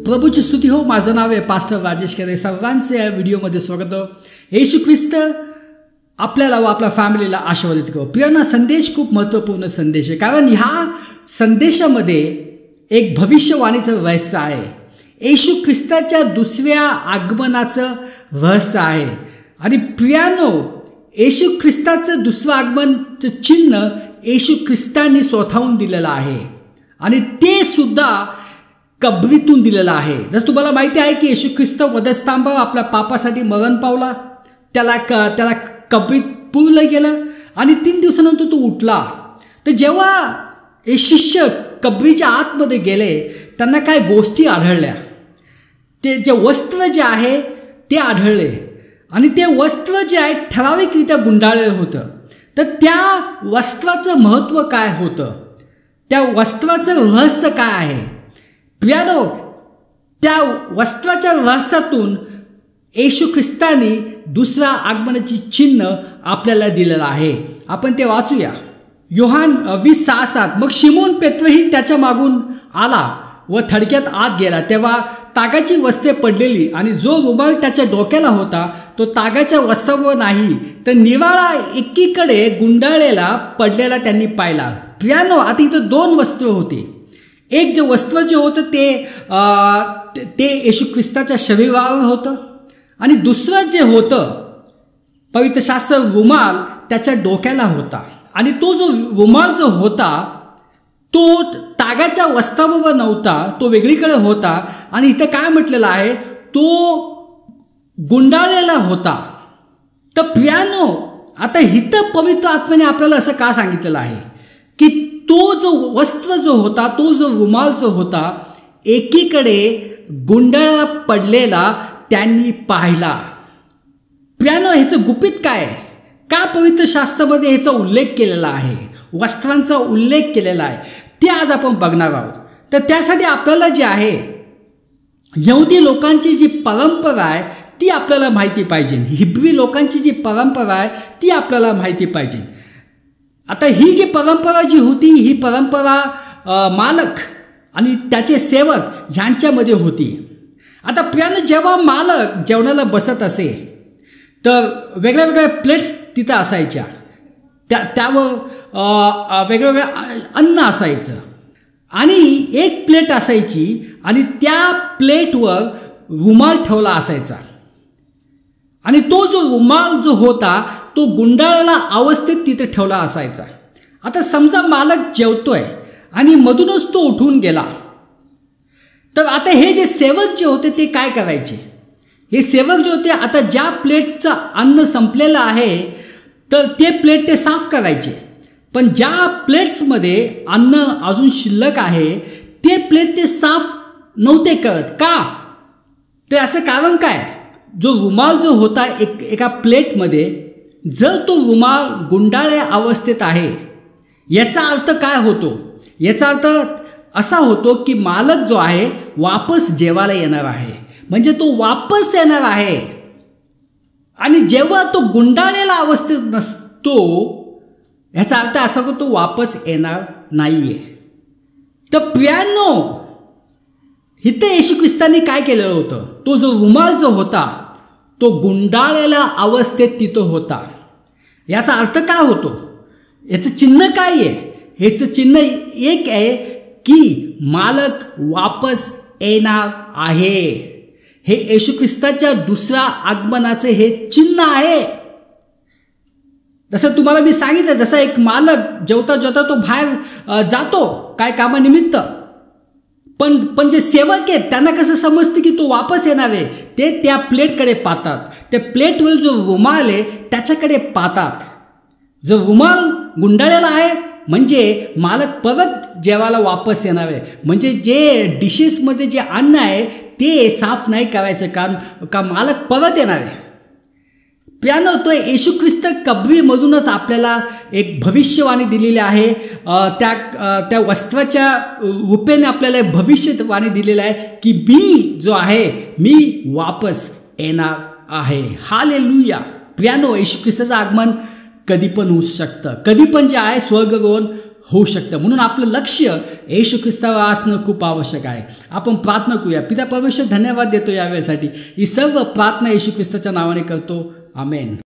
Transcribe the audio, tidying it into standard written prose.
प्रभूची स्तुती हो. माझं नाव आहे पास्टर राजेश खरे. सर्वांचे या व्हिडिओमध्ये स्वागत हो. येशू ख्रिस्त आपल्याला व आपल्या फॅमिलीला आशीर्वादित करो. प्रियांना, संदेश खूप महत्त्वपूर्ण संदेश आहे, कारण ह्या संदेशामध्ये एक भविष्यवाणीचं रहस्य आहे. येशू ख्रिस्ताच्या दुसऱ्या आगमनाचं रहस्य आहे. आणि प्रियानो, येशू ख्रिस्ताचं दुसरं आगमनचं चिन्ह येशू ख्रिस्तांनी स्वतःहून दिलेलं आहे आणि ते सुद्धा कबरीतून दिलेलं आहे. जसं तुम्हाला माहिती आहे की येशू ख्रिस्त वधस्तंभावर आपल्या पापासाठी मरण पावला, त्याला कबरीत पुरलं गेलं आणि 3 दिवसानंतर तो उठला. तर जेव्हा हे शिष्य कबरीच्या आतमध्ये गेले, त्यांना काय गोष्टी आढळल्या. ते जे वस्त्र जे आहे ते आढळले आणि ते वस्त्र जे आहे ठराविकरित्या गुंडाळलेलं होतं. तर त्या वस्त्राचं महत्त्व काय होतं, त्या वस्त्राचं रहस्य काय आहे. प्रियानो, त्या वस्त्राच्या रहस्यातून येशू ख्रिस्तानी दुसऱ्या आगमनाची चिन्ह आपल्याला दिलेलं आहे. आपण ते वाचूया. योहान 20:6-7. मग शिमोन पेत्रही त्याच्या मागून आला व थडक्यात आत गेला. तेव्हा तागाची वस्त्रे पडलेली आणि जो रुमाल त्याच्या डोक्याला होता तो तागाच्या वस्त्रावर नाही, तर निवाळा एकीकडे गुंडाळलेला पडलेला त्यांनी पाहिला. प्रियानो, आता इथं 2 वस्त्र होते. एक जे वस्त्र जे होतं ते येशू ख्रिस्ताच्या शरीरावर होतं आणि दुसरं जे होतं पवित्र शास्त्र रुमाल त्याच्या डोक्याला होता. आणि तो जो रुमाल जो होता तो तागाच्या वस्त्राबरोबर नव्हता, तो वेगळीकडे होता. आणि इथं काय म्हटलेलं आहे, तो गुंडाळलेला होता. तर प्रियानो, आता इथं पवित्र आत्म्याने आपल्याला असं का सांगितलेलं आहे की तो जो वस्त्र जो होता, तो जो रुमाल जो होता, एकीकडे गुंडाळा पडलेला त्यांनी पाहिला. प्रियानो, ह्याचं गुपित काय आहे, का पवित्र शास्त्रामध्ये ह्याचा उल्लेख केलेला आहे, वस्त्रांचा उल्लेख केलेला आहे, ते आज आपण बघणार आहोत. तर त्यासाठी आपल्याला जे आहे यहुदी लोकांची जी परंपरा आहे ती आपल्याला माहिती पाहिजे. हिब्री लोकांची जी परंपरा आहे ती आपल्याला माहिती पाहिजे. आता ही जी परंपरा जी होती, ही परंपरा मालक आणि त्याचे सेवक ह्यांच्यामध्ये होती. आता प्रियानं, जेव्हा मालक जेवणाला बसत असे तर वेगळ्या वेगळ्या प्लेट्स तिथं असायच्या, त्यावर वेगवेगळं अन्न असायचं आणि एक प्लेट असायची आणि त्या प्लेटवर रुमाल ठेवला असायचा. आणि तो जो रुमाल जो होता तो गुंडाळलेला अवस्थेत तिथे ठेवला असायचा. आता समजा मालक जेवतोय आणि मधूनच तो उठून गेला, तर आता हे जे सेवक जे होते ते काय करायचे. हे सेवक जे होते, आता ज्या प्लेटचं अन्न संपलेलं आहे तर ते प्लेट ते साफ करायचे. पण ज्या प्लेट्समध्ये अन्न अजून शिल्लक आहे ते प्लेट ते साफ नव्हते करत. का? तर असं कारण काय, जो रुमाल जो होता एका प्लेटमध्ये, जर तो रुमाल गुंडाळ्या अवस्थेत आहे, याचा अर्थ काय होतो, याचा अर्थ असा होतो की मालक जो आहे वापस जेवायला येणार आहे. म्हणजे तो वापस येणार आहे. आणि जेव्हा तो गुंडाळलेला अवस्थेत नसतो, ह्याचा अर्थ असा की तो वापस येणार नाहीये. तर प्रियांनो, इथे येशू ख्रिस्तांनी काय केलेलं होतं, तो जो रुमाल जो होता तो गुंडाळलेल्या अवस्थेत तिथं होता. याचा अर्थ काय होतो, याचं चिन्ह काय आहे, ह्याचं चिन्ह एक आहे की मालक वापस येणार आहे. हे येशू ख्रिस्ताच्या दुसऱ्या आगमनाचे हे चिन्ह आहे. जसं तुम्हाला मी सांगितलं, जसा एक मालक जेवता जेवता तो बाहेर जातो काय कामानिमित्त, पण जे सेवक आहेत त्यांना कसं समजतं की तो वापस येणार आहे, ते त्या प्लेटकडे पाहतात. त्या प्लेटवर जो रुमाल आहे त्याच्याकडे पाहतात. जो रुमाल गुंडाळलेला आहे म्हणजे मालक परत जेवायला वापस येणार आहे. म्हणजे जे डिशेसमध्ये जे अन्न आहे ते साफ नाही करायचं, कारण का मालक परत येणार आहे. प्रियानो, तो येशू ख्रिस्त कबरीमधूनच आपल्याला एक भविष्यवाणी दिलेली आहे. त्या वस्त्राच्या रूपेने आपल्याला भविष्यवाणी दिलेलं आहे की मी जो आहे मी वापस येणार आहे. हालेलुया. प्रियानो, येशू ख्रिस्ताचं आगमन कधी पण होऊ शकतं. कधी पण जे आहे स्वर्गावरून होऊ शकतं. म्हणून आपलं लक्ष येशू ख्रिस्तावर असणं खूप आवश्यक आहे. आपण प्रार्थना करूया. पिता परमेश्वर धन्यवाद देतो या वेळेसाठी. ही सर्व प्रार्थना येशू ख्रिस्ताच्या नावाने करतो. आमेन.